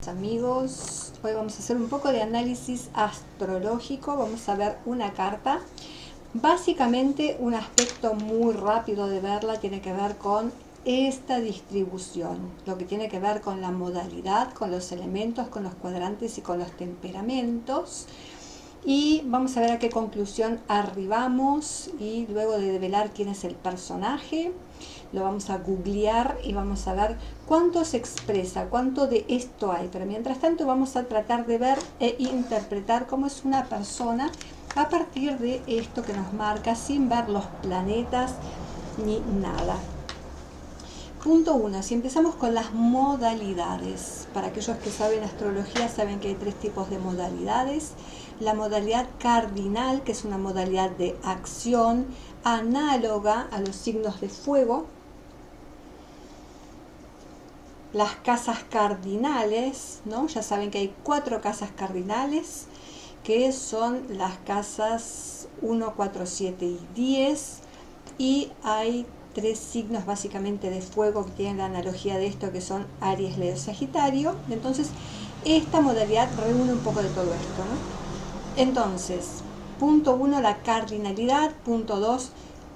amigos, hoy vamos a hacer un poco de análisis astrológico. Vamos a ver una carta. Básicamente un aspecto muy rápido de verla tiene que ver con esta distribución, lo que tiene que ver con la modalidad, con los elementos, con los cuadrantes y con los temperamentos. Y vamos a ver a qué conclusión arribamos, y luego de develar quién es el personaje, lo vamos a googlear y vamos a ver cuánto se expresa, cuánto de esto hay. Pero mientras tanto vamos a tratar de ver e interpretar cómo es una persona a partir de esto que nos marca, sin ver los planetas ni nada. Punto 1. Si empezamos con las modalidades, para aquellos que saben astrología saben que hay tres tipos de modalidades. La modalidad cardinal, que es una modalidad de acción análoga a los signos de fuego. Las casas cardinales, ¿no? Ya saben que hay 4 casas cardinales, que son las casas 1, 4, 7 y 10, y hay 3 signos básicamente de fuego que tienen la analogía de esto, que son Aries, Leo, Sagitario. Entonces esta modalidad reúne un poco de todo esto, ¿no? Entonces, punto 1, la cardinalidad. Punto 2,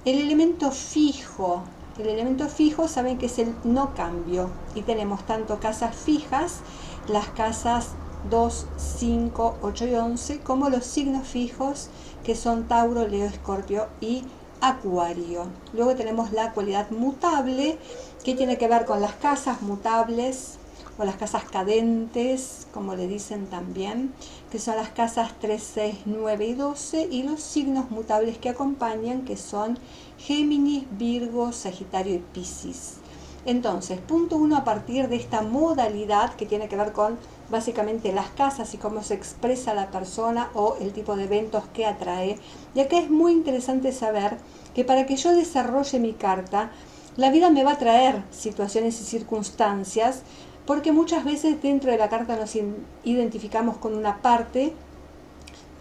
el elemento fijo. El elemento fijo saben que es el no cambio, y tenemos tanto casas fijas, las casas 2, 5, 8 y 11, como los signos fijos, que son Tauro, Leo, Escorpio y Acuario. Luego tenemos la cualidad mutable, que tiene que ver con las casas mutables o las casas cadentes, como le dicen también, que son las casas 3, 6, 9 y 12, y los signos mutables que acompañan, que son Géminis, Virgo, Sagitario y Piscis. Entonces, punto 1, a partir de esta modalidad que tiene que ver con básicamente las casas y cómo se expresa la persona o el tipo de eventos que atrae. Y acá es muy interesante saber que para que yo desarrolle mi carta, la vida me va a traer situaciones y circunstancias, porque muchas veces dentro de la carta nos identificamos con una parte,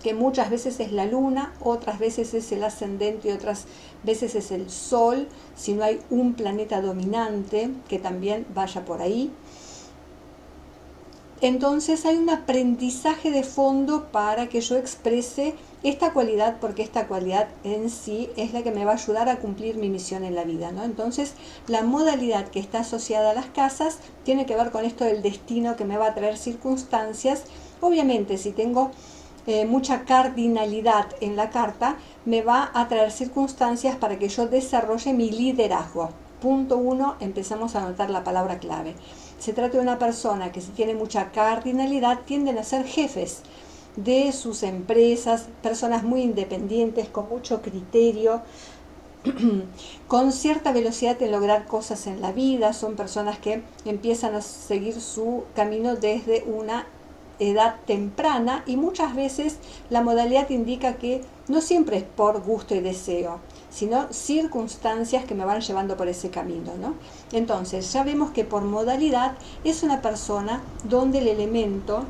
que muchas veces es la luna, otras veces es el ascendente y otras veces es el sol, si no hay un planeta dominante que también vaya por ahí. Entonces hay un aprendizaje de fondo para que yo exprese esta cualidad, porque esta cualidad en sí es la que me va a ayudar a cumplir mi misión en la vida, ¿no? Entonces la modalidad que está asociada a las casas tiene que ver con esto del destino, que me va a traer circunstancias. Obviamente, si tengo mucha cardinalidad en la carta, me va a traer circunstancias para que yo desarrolle mi liderazgo. Punto 1, empezamos a anotar la palabra clave. Se trata de una persona que, si tiene mucha cardinalidad, tienden a ser jefes de sus empresas, personas muy independientes, con mucho criterio, con cierta velocidad en lograr cosas en la vida. Son personas que empiezan a seguir su camino desde una edad temprana, y muchas veces la modalidad indica que no siempre es por gusto y deseo, sino circunstancias que me van llevando por ese camino, ¿no? Entonces ya vemos que por modalidad es una persona donde el elemento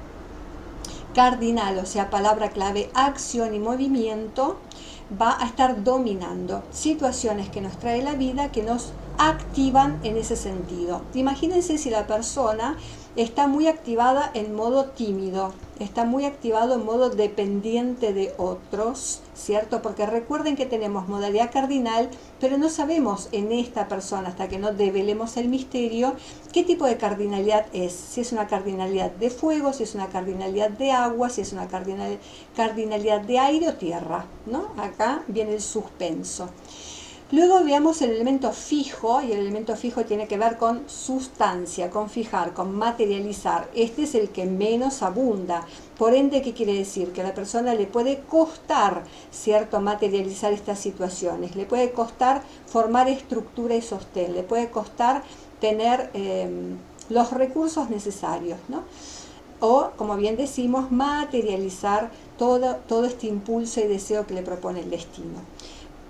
cardinal, o sea, palabra clave, acción y movimiento, va a estar dominando situaciones que nos trae la vida, que nos activan en ese sentido. Imagínense si la persona está muy activada en modo tímido, está muy activado en modo dependiente de otros, ¿cierto? Porque recuerden que tenemos modalidad cardinal, pero no sabemos en esta persona, hasta que no develemos el misterio, qué tipo de cardinalidad es. Si es una cardinalidad de fuego, si es una cardinalidad de agua, si es una cardinalidad de aire o tierra, ¿no? Acá viene el suspenso. Luego veamos el elemento fijo, y el elemento fijo tiene que ver con sustancia, con fijar, con materializar. Este es el que menos abunda. Por ende, ¿qué quiere decir? Que a la persona le puede costar, ¿cierto?, materializar estas situaciones. Le puede costar formar estructura y sostén. Le puede costar tener los recursos necesarios, ¿no? O, como bien decimos, materializar todo este impulso y deseo que le propone el destino.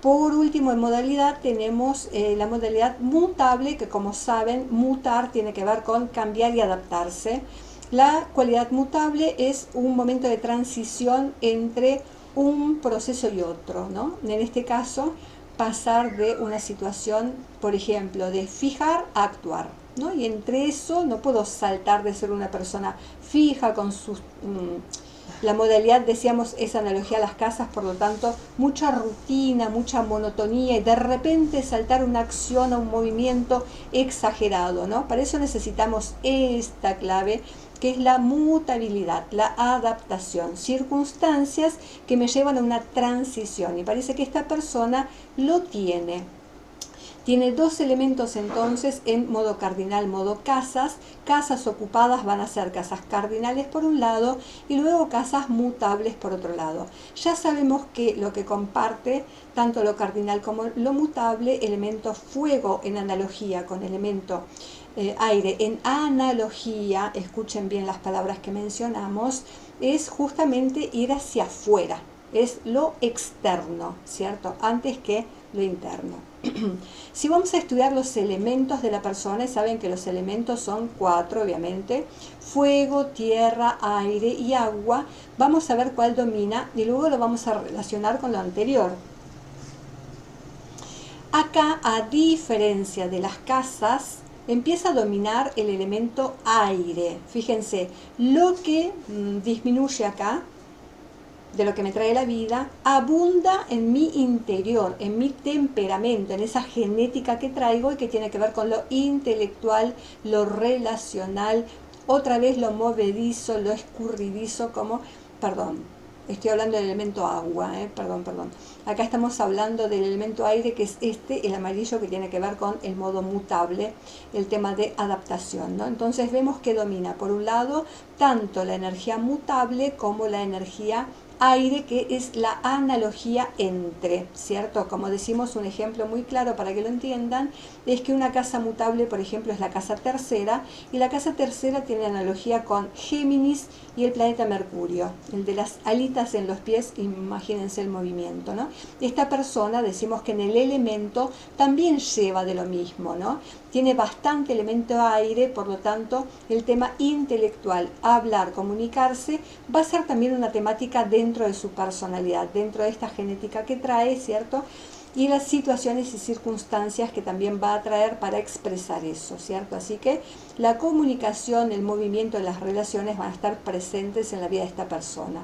Por último, en modalidad tenemos la modalidad mutable, que, como saben, mutar tiene que ver con cambiar y adaptarse. La cualidad mutable es un momento de transición entre un proceso y otro, ¿no? En este caso, pasar de una situación, por ejemplo, de fijar a actuar. ¿no? Y entre eso no puedo saltar de ser una persona fija con sus... la modalidad, decíamos, es analogía a las casas, por lo tanto, mucha rutina, mucha monotonía y de repente saltar una acción o un movimiento exagerado, ¿no? Para eso necesitamos esta clave, que es la mutabilidad, la adaptación, circunstancias que me llevan a una transición. Y parece que esta persona lo tiene. Tiene dos elementos entonces en modo cardinal, modo casas. Casas ocupadas van a ser casas cardinales por un lado y luego casas mutables por otro lado. Ya sabemos que lo que comparte tanto lo cardinal como lo mutable, elemento fuego en analogía con elemento aire en analogía, escuchen bien las palabras que mencionamos, es justamente ir hacia afuera, es lo externo, ¿cierto? Antes que lo interno. Si vamos a estudiar los elementos de la persona, y saben que los elementos son 4, obviamente: fuego, tierra, aire y agua, vamos a ver cuál domina y luego lo vamos a relacionar con lo anterior. Acá, a diferencia de las casas, empieza a dominar el elemento aire. Fíjense, lo que disminuye acá de lo que me trae la vida, abunda en mi interior, en mi temperamento, en esa genética que traigo y que tiene que ver con lo intelectual, lo relacional, otra vez lo movedizo, lo escurridizo, estoy hablando del elemento agua, perdón. Acá estamos hablando del elemento aire, que es el amarillo, que tiene que ver con el modo mutable, el tema de adaptación, ¿no? Entonces vemos que domina, por un lado, tanto la energía mutable como la energía aire, que es la analogía entre, ¿cierto? Como decimos, un ejemplo muy claro para que lo entiendan, es que una casa mutable, por ejemplo, es la casa tercera, y la casa tercera tiene analogía con Géminis y el planeta Mercurio, el de las alitas en los pies, imagínense el movimiento, ¿no? Esta persona, decimos que en el elemento también lleva de lo mismo, ¿no? Tiene bastante elemento aire, por lo tanto, el tema intelectual, hablar, comunicarse, va a ser también una temática dentro de su personalidad, dentro de esta genética que trae, ¿cierto? Y las situaciones y circunstancias que también va a traer para expresar eso, ¿cierto? Así que la comunicación, el movimiento de las relaciones van a estar presentes en la vida de esta persona.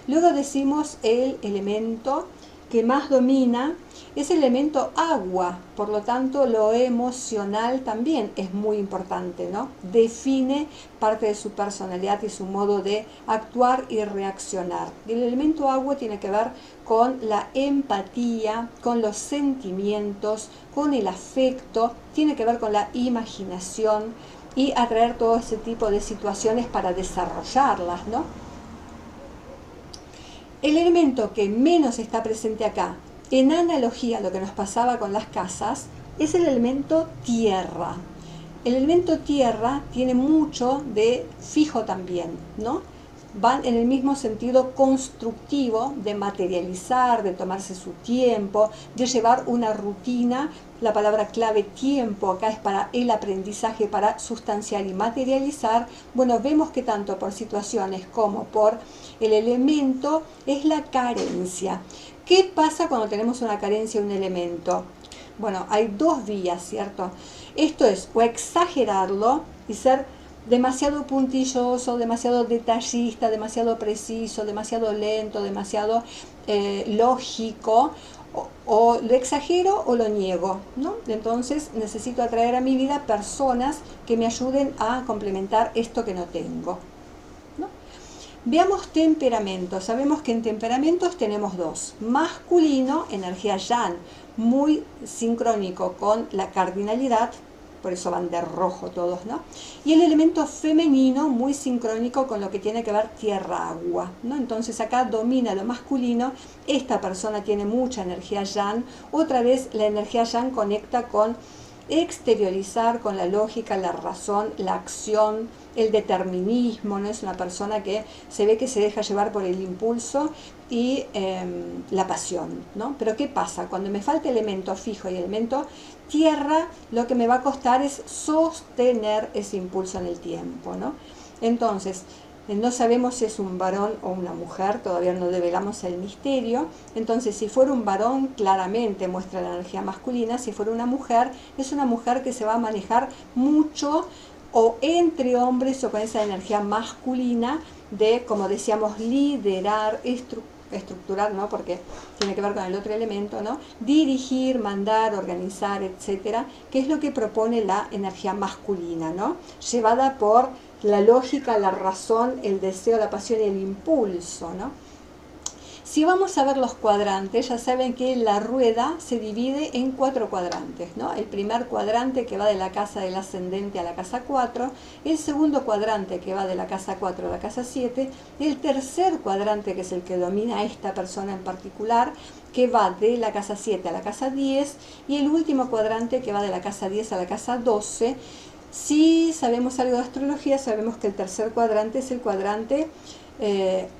Luego decimos el elemento que más domina es el elemento agua, por lo tanto lo emocional también es muy importante, ¿no? Define parte de su personalidad y su modo de actuar y reaccionar. El elemento agua tiene que ver con la empatía, con los sentimientos, con el afecto, tiene que ver con la imaginación y atraer todo ese tipo de situaciones para desarrollarlas, ¿no? El elemento que menos está presente acá, en analogía a lo que nos pasaba con las casas, es el elemento tierra. El elemento tierra tiene mucho de fijo también, ¿no? Van en el mismo sentido constructivo de materializar, de tomarse su tiempo, de llevar una rutina. La palabra clave tiempo acá es para el aprendizaje, para sustanciar y materializar. Bueno, vemos que tanto por situaciones como por el elemento es la carencia. ¿Qué pasa cuando tenemos una carencia de un elemento? Bueno, hay dos vías, ¿cierto? Esto es o exagerarlo y ser demasiado puntilloso, demasiado detallista, demasiado preciso, demasiado lento, demasiado lógico, o lo exagero o lo niego, ¿no? Entonces necesito atraer a mi vida personas que me ayuden a complementar esto que no tengo, ¿no? Veamos temperamentos. Sabemos que en temperamentos tenemos dos: masculino, energía yang, muy sincrónico con la cardinalidad, por eso van de rojo todos, ¿no? Y el elemento femenino, muy sincrónico con lo que tiene que ver tierra-agua, ¿no? Entonces acá domina lo masculino, esta persona tiene mucha energía yang, otra vez la energía yang conecta con exteriorizar, con la lógica, la razón, la acción, el determinismo, ¿no? Es una persona que se ve que se deja llevar por el impulso y la pasión, ¿no? Pero ¿qué pasa? Cuando me falta elemento fijo y elemento tierra, lo que me va a costar es sostener ese impulso en el tiempo, ¿no? Entonces, No sabemos si es un varón o una mujer, todavía no develamos el misterio. Entonces, si fuera un varón, claramente muestra la energía masculina. Si fuera una mujer, es una mujer que se va a manejar mucho o entre hombres o con esa energía masculina de, como decíamos, liderar, estructurar, ¿no? Porque tiene que ver con el otro elemento, ¿no? Dirigir, mandar, organizar, etcétera, que es lo que propone la energía masculina, ¿no? Llevada por la lógica, la razón, el deseo, la pasión y el impulso, ¿no? Si vamos a ver los cuadrantes, ya saben que la rueda se divide en 4 cuadrantes, ¿no? El primer cuadrante que va de la casa del ascendente a la casa 4, el segundo cuadrante que va de la casa 4 a la casa 7, el tercer cuadrante que es el que domina a esta persona en particular, que va de la casa 7 a la casa 10, y el último cuadrante que va de la casa 10 a la casa 12. Si sabemos algo de astrología, sabemos que el tercer cuadrante es el cuadrante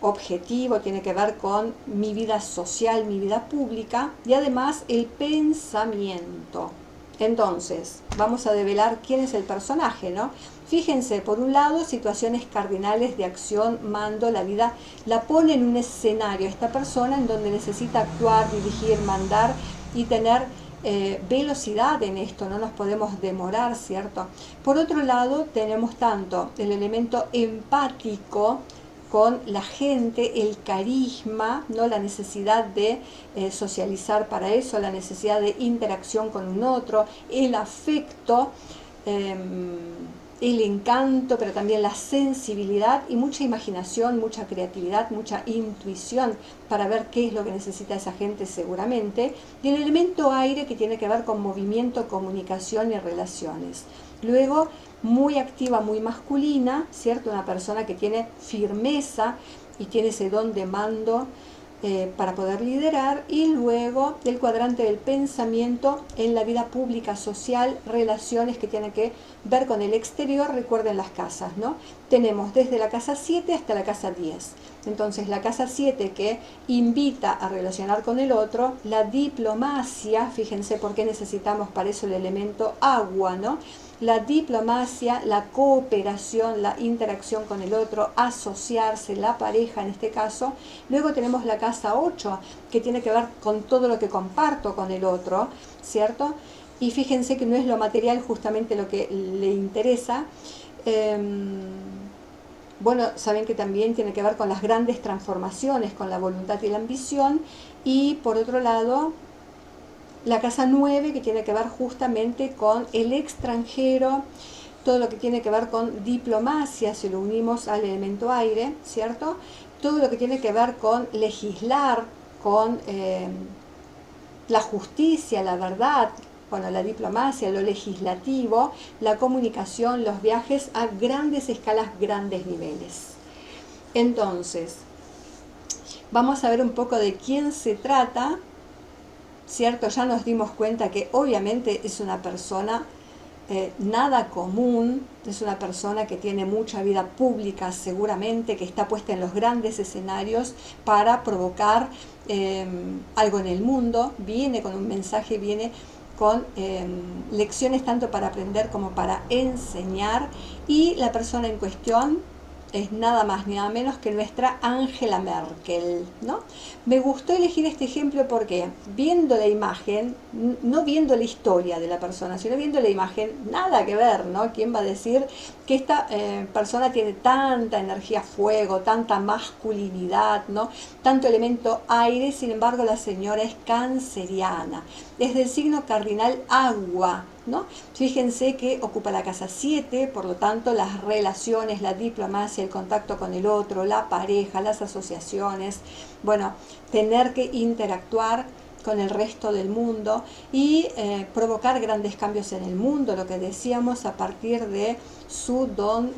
objetivo, tiene que ver con mi vida social, mi vida pública y además el pensamiento. Entonces, vamos a develar quién es el personaje, ¿no? Fíjense, por un lado, situaciones cardinales de acción, mando, la vida la pone en un escenario esta persona en donde necesita actuar, dirigir, mandar y tener velocidad en esto, no nos podemos demorar, ¿cierto? Por otro lado, tenemos tanto el elemento empático con la gente, el carisma, ¿no? La necesidad de socializar para eso, la necesidad de interacción con un otro, el afecto, el encanto, pero también la sensibilidad y mucha imaginación, mucha creatividad, mucha intuición para ver qué es lo que necesita esa gente seguramente. Y el elemento aire que tiene que ver con movimiento, comunicación y relaciones. Luego, muy activa, muy masculina, ¿cierto? Una persona que tiene firmeza y tiene ese don de mando para poder liderar. Y luego el cuadrante del pensamiento en la vida pública, social, relaciones que tienen que ver con el exterior. Recuerden las casas, ¿no? Tenemos desde la casa 7 hasta la casa 10. Entonces la casa 7 que invita a relacionar con el otro, la diplomacia, fíjense por qué necesitamos para eso el elemento agua, ¿no? La diplomacia, la cooperación, la interacción con el otro, asociarse, la pareja en este caso. Luego tenemos la casa 8, que tiene que ver con todo lo que comparto con el otro, ¿cierto? Y fíjense que no es lo material justamente lo que le interesa. Bueno, saben que también tiene que ver con las grandes transformaciones, con la voluntad y la ambición. Y por otro lado, la casa 9, que tiene que ver justamente con el extranjero, todo lo que tiene que ver con diplomacia, si lo unimos al elemento aire, ¿cierto? Todo lo que tiene que ver con legislar, con la justicia, la verdad, bueno, la diplomacia, lo legislativo, la comunicación, los viajes a grandes escalas, grandes niveles. Entonces, vamos a ver un poco de quién se trata, ¿cierto? Ya nos dimos cuenta que obviamente es una persona nada común, es una persona que tiene mucha vida pública seguramente, que está puesta en los grandes escenarios para provocar algo en el mundo, viene con un mensaje, viene con lecciones tanto para aprender como para enseñar, y la persona en cuestión es nada más ni nada menos que nuestra Angela Merkel, ¿no? Me gustó elegir este ejemplo porque viendo la imagen, no viendo la historia de la persona, sino viendo la imagen, nada que ver, ¿no? ¿Quién va a decir que esta persona tiene tanta energía fuego, tanta masculinidad, ¿no? Tanto elemento aire? Sin embargo, la señora es canceriana, es del signo cardinal agua, ¿no? Fíjense que ocupa la casa 7, por lo tanto las relaciones, la diplomacia, el contacto con el otro, la pareja, las asociaciones, bueno, tener que interactuar con el resto del mundo y provocar grandes cambios en el mundo, lo que decíamos a partir de su don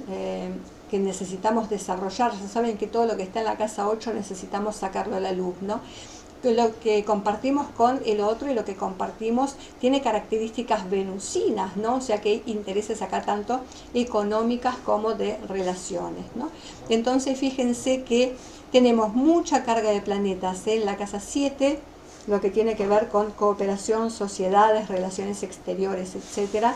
que necesitamos desarrollar. Ya saben que todo lo que está en la casa 8 necesitamos sacarlo a la luz, ¿no? Lo que compartimos con el otro y lo que compartimos tiene características venusinas, ¿no? O sea que hay intereses acá tanto económicas como de relaciones, ¿no? Entonces fíjense que tenemos mucha carga de planetas en la casa 7, lo que tiene que ver con cooperación, sociedades, relaciones exteriores, etcétera.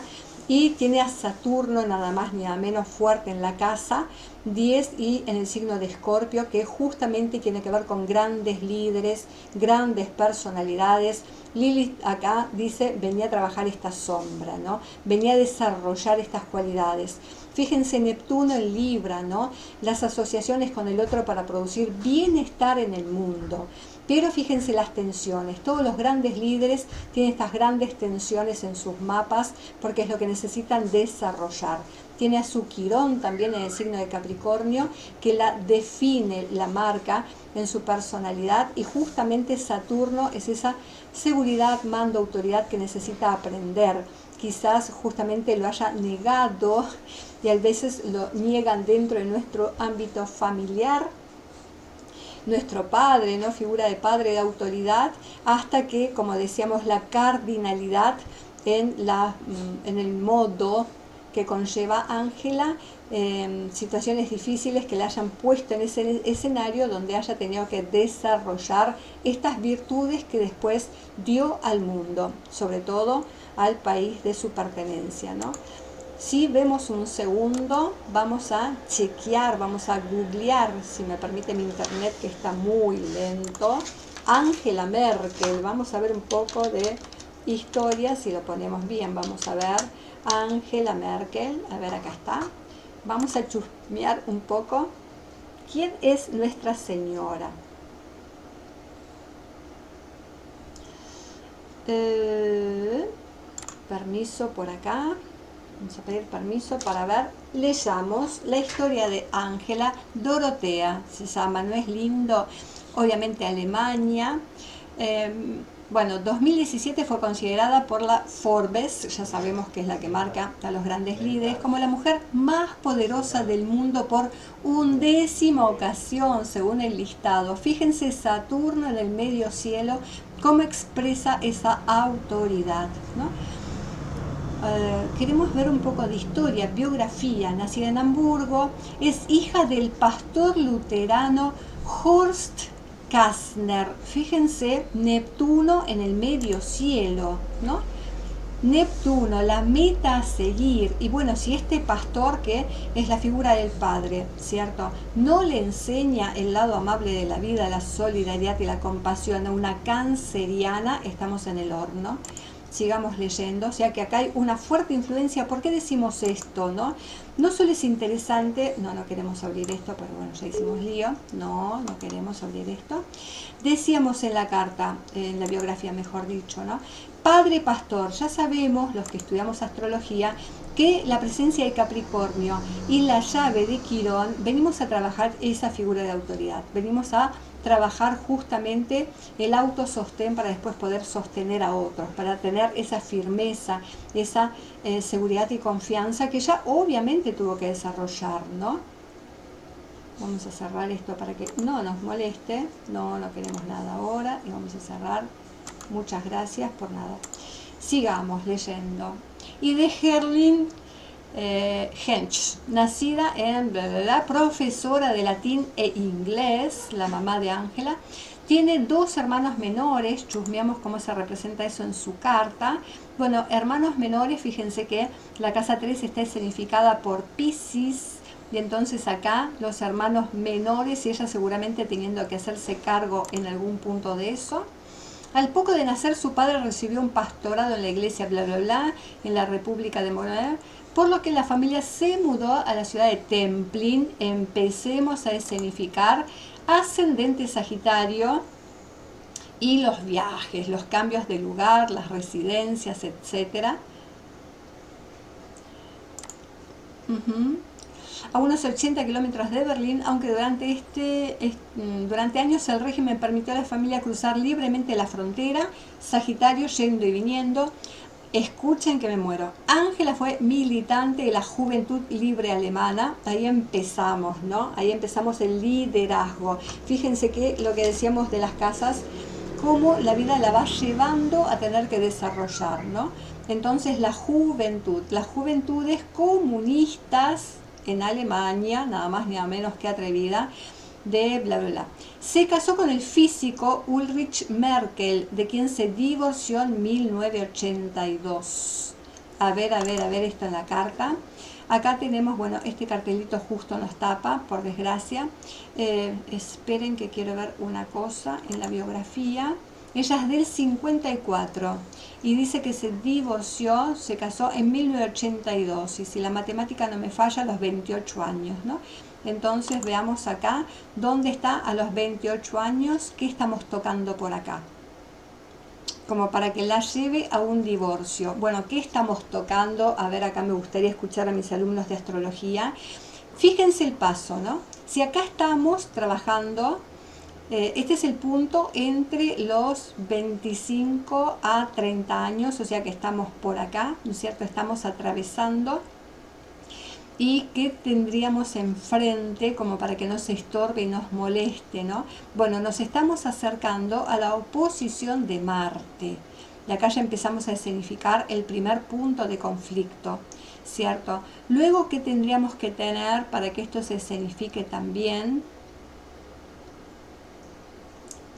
y tiene a Saturno nada más ni nada menos fuerte en la casa 10 y en el signo de Escorpio, que justamente tiene que ver con grandes líderes, grandes personalidades. Lilith acá dice, venía a trabajar esta sombra, ¿no? Venía a desarrollar estas cualidades. Fíjense, Neptuno en Libra, ¿no? Las asociaciones con el otro para producir bienestar en el mundo. Pero fíjense las tensiones, todos los grandes líderes tienen estas grandes tensiones en sus mapas porque es lo que necesitan desarrollar. Tiene a su Quirón también en el signo de Capricornio, que la define, la marca en su personalidad, y justamente Saturno es esa seguridad, mando, autoridad que necesita aprender. Quizás justamente lo haya negado y a veces lo niegan dentro de nuestro ámbito familiar, nuestro padre, ¿no? Figura de padre, de autoridad, hasta que, como decíamos, la cardinalidad en el modo que conlleva Ángela, situaciones difíciles que le hayan puesto en ese escenario donde haya tenido que desarrollar estas virtudes que después dio al mundo, sobre todo al país de su pertenencia, ¿no? Si vemos un segundo, vamos a chequear, vamos a googlear, si me permite mi internet que está muy lento, Angela Merkel. Vamos a ver un poco de historia, si lo ponemos bien, vamos a ver Angela Merkel, a ver, acá está. Vamos a chusmear un poco. ¿Quién es Nuestra Señora? Permiso por acá. Vamos a pedir permiso para ver. Leyamos la historia de Ángela. Dorotea se llama, ¿no es lindo? Obviamente Alemania. Bueno, 2017 fue considerada por la Forbes, ya sabemos que es la que marca a los grandes líderes, como la mujer más poderosa del mundo por 11ª ocasión, según el listado. Fíjense, Saturno en el medio cielo, cómo expresa esa autoridad, ¿no? Queremos ver un poco de historia, biografía. Nacida en Hamburgo, es hija del pastor luterano Horst Kastner. Fíjense, Neptuno en el medio cielo, ¿no? Neptuno, la meta a seguir. Y bueno, si este pastor, que es la figura del padre, ¿cierto?, no le enseña el lado amable de la vida, la solidaridad y la compasión a una canceriana, estamos en el horno. Sigamos leyendo, o sea que acá hay una fuerte influencia. ¿Por qué decimos esto, no? No solo es interesante, no queremos abrir esto, pero bueno, ya hicimos lío, no queremos abrir esto. Decíamos en la carta, en la biografía mejor dicho, ¿no? Padre pastor, ya sabemos, los que estudiamos astrología, que la presencia de Capricornio y la llave de Quirón, venimos a trabajar esa figura de autoridad, venimos a trabajar justamente el autosostén para después poder sostener a otros, para tener esa firmeza, esa seguridad y confianza que ya obviamente tuvo que desarrollar, ¿no? Vamos a cerrar esto para que no nos moleste, no queremos nada ahora y vamos a cerrar. Muchas gracias por nada. Sigamos leyendo. Y de Herlin Hensch, nacida en profesora de latín e inglés, la mamá de Ángela, tiene 2 hermanos menores. Chusmeamos cómo se representa eso en su carta. Bueno, hermanos menores, fíjense que la casa 3 está escenificada por Piscis, y entonces acá los hermanos menores, y ella seguramente teniendo que hacerse cargo en algún punto de eso. Al poco de nacer, su padre recibió un pastorado en la iglesia en la República de Monaer, por lo que la familia se mudó a la ciudad de Templin. Empecemos a escenificar ascendente Sagitario y los viajes, los cambios de lugar, las residencias, etc. A unos 80 kilómetros de Berlín, aunque durante años el régimen permitió a la familia cruzar libremente la frontera, Sagitario yendo y viniendo. Escuchen que me muero. Ángela fue militante de la Juventud Libre Alemana. Ahí empezamos, ¿no? Ahí empezamos el liderazgo. Fíjense que lo que decíamos de las casas, cómo la vida la va llevando a tener que desarrollar, ¿no? Entonces las juventudes comunistas en Alemania, nada más ni nada menos que atrevida, de bla bla bla. Se casó con el físico Ulrich Merkel, de quien se divorció en 1982. A ver, esto en la carta. Acá tenemos, bueno, este cartelito justo nos tapa, por desgracia. Esperen que quiero ver una cosa en la biografía. Ella es del 54 y dice que se divorció, se casó en 1982 y si la matemática no me falla, a los 28 años, ¿no? Entonces veamos acá dónde está a los 28 años, qué estamos tocando por acá, como para que la lleve a un divorcio. Bueno, ¿qué estamos tocando? A ver, acá me gustaría escuchar a mis alumnos de astrología. Fíjense el paso, ¿no? Si acá estamos trabajando, este es el punto entre los 25 a 30 años, o sea que estamos por acá, ¿no es cierto? Estamos atravesando. ¿Y qué tendríamos enfrente como para que no se estorbe y nos moleste, ¿no? Bueno, nos estamos acercando a la oposición de Marte. Y acá ya empezamos a escenificar el primer punto de conflicto, ¿cierto? Luego, ¿qué tendríamos que tener para que esto se escenifique también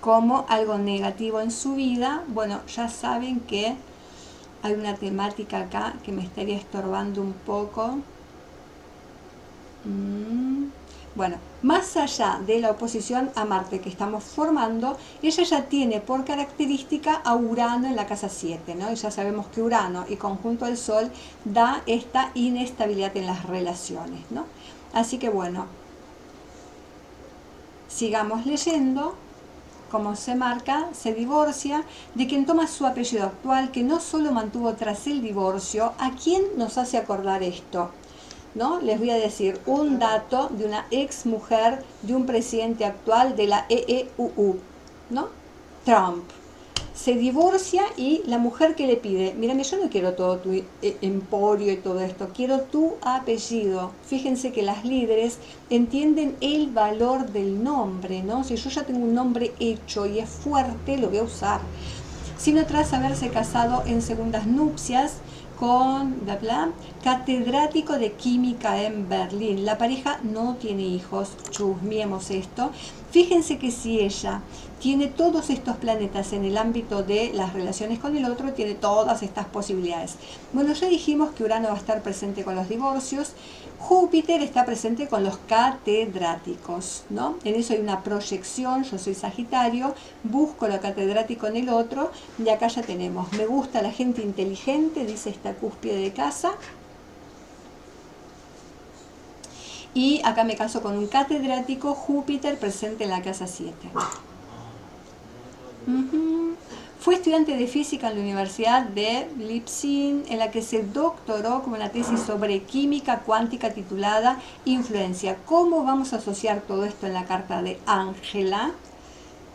como algo negativo en su vida? Bueno, ya saben que hay una temática acá que me estaría estorbando un poco. Bueno, más allá de la oposición a Marte que estamos formando, ella ya tiene por característica a Urano en la casa 7, ¿no? Y ya sabemos que Urano y conjunto al Sol da esta inestabilidad en las relaciones, ¿no? Así que bueno, sigamos leyendo. Como se marca, se divorcia de quien toma su apellido actual, que no solo mantuvo tras el divorcio. ¿A quién nos hace acordar esto? ¿No? Les voy a decir un dato de una ex mujer de un presidente actual de la EEUU, ¿no? Trump. Se divorcia y la mujer que le pide, mírame, yo no quiero todo tu emporio y todo esto, quiero tu apellido. Fíjense que las líderes entienden el valor del nombre, ¿no? Si yo ya tengo un nombre hecho y es fuerte, lo voy a usar. Sino tras haberse casado en segundas nupcias con bla bla, catedrático de química en Berlín. La pareja no tiene hijos, chusmiemos esto. Fíjense que si ella tiene todos estos planetas en el ámbito de las relaciones con el otro, tiene todas estas posibilidades. Bueno, ya dijimos que Urano va a estar presente con los divorcios, Júpiter está presente con los catedráticos, ¿no? En eso hay una proyección, yo soy Sagitario, busco lo catedrático en el otro, y acá ya tenemos, me gusta la gente inteligente, dice esta cúspide de casa, y acá me caso con un catedrático, Júpiter presente en la casa 7. Fue estudiante de física en la Universidad de Leipzig, en la que se doctoró con una tesis sobre química cuántica titulada Influencia. ¿Cómo vamos a asociar todo esto en la carta de Ángela?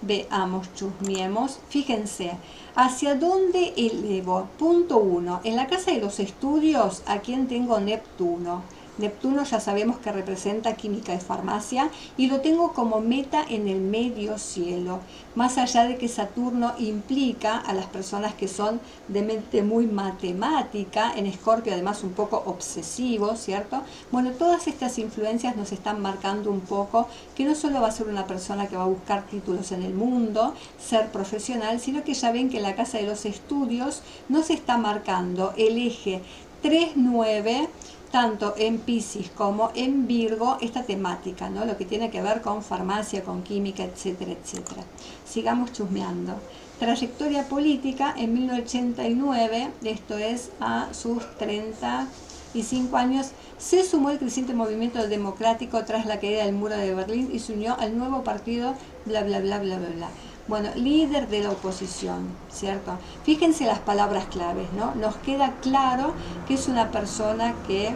Veamos, chusmiemos. Fíjense, ¿hacia dónde elevo? Punto 1. En la casa de los estudios, ¿a quién tengo? Neptuno. Neptuno ya sabemos que representa química y farmacia y lo tengo como meta en el medio cielo. Más allá de que Saturno implica a las personas que son de mente muy matemática, en Escorpio además un poco obsesivo, ¿cierto? Bueno, todas estas influencias nos están marcando un poco que no solo va a ser una persona que va a buscar títulos en el mundo, ser profesional, sino que ya ven que en la casa de los estudios nos está marcando el eje 3-9, tanto en Piscis como en Virgo, esta temática, ¿no? Lo que tiene que ver con farmacia, con química, etcétera, etcétera. Sigamos chusmeando. Trayectoria política en 1989, esto es a sus 35 años, se sumó al creciente movimiento democrático tras la caída del muro de Berlín y se unió al nuevo partido, bla, bla, bla, bla, bla, bla. Bueno, líder de la oposición, ¿cierto? Fíjense las palabras claves, ¿no? Nos queda claro que es una persona que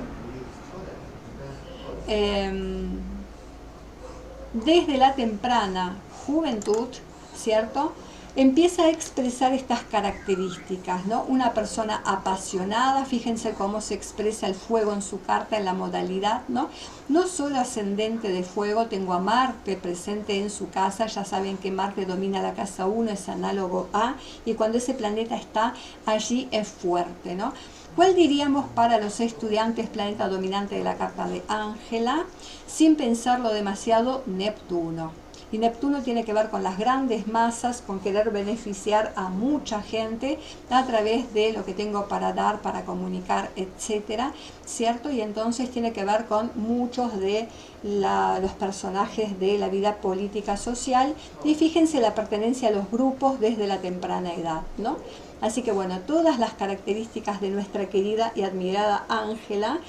desde la temprana juventud, ¿cierto?, empieza a expresar estas características, ¿no? Una persona apasionada, fíjense cómo se expresa el fuego en su carta, en la modalidad, ¿no? No solo ascendente de fuego, tengo a Marte presente en su casa, ya saben que Marte domina la casa 1, es análogo a, y cuando ese planeta está allí es fuerte, ¿no? ¿Cuál diríamos para los estudiantes planeta dominante de la carta de Ángela? Sin pensarlo demasiado, Neptuno. Y Neptuno tiene que ver con las grandes masas, con querer beneficiar a mucha gente a través de lo que tengo para dar, para comunicar, etcétera, ¿cierto? Y entonces tiene que ver con muchos de los personajes de la vida política social, y fíjense la pertenencia a los grupos desde la temprana edad, ¿no? Así que bueno, todas las características de nuestra querida y admirada Ángela,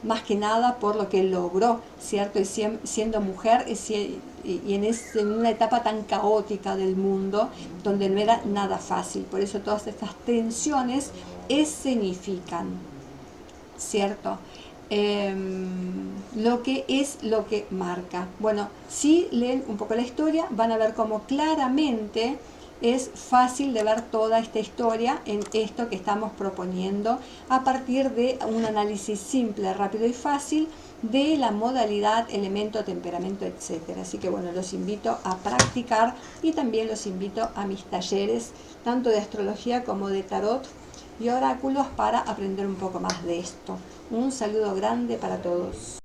más que nada por lo que logró, ¿cierto? Y siendo mujer y en una etapa tan caótica del mundo, donde no era nada fácil. Por eso todas estas tensiones escenifican, ¿cierto? Lo que es lo que marca. Bueno, si leen un poco la historia, van a ver cómo claramente es fácil de ver toda esta historia en esto que estamos proponiendo a partir de un análisis simple, rápido y fácil de la modalidad, elemento, temperamento, etcétera. Así que bueno, los invito a practicar y también los invito a mis talleres, tanto de astrología como de tarot y oráculos, para aprender un poco más de esto. Un saludo grande para todos.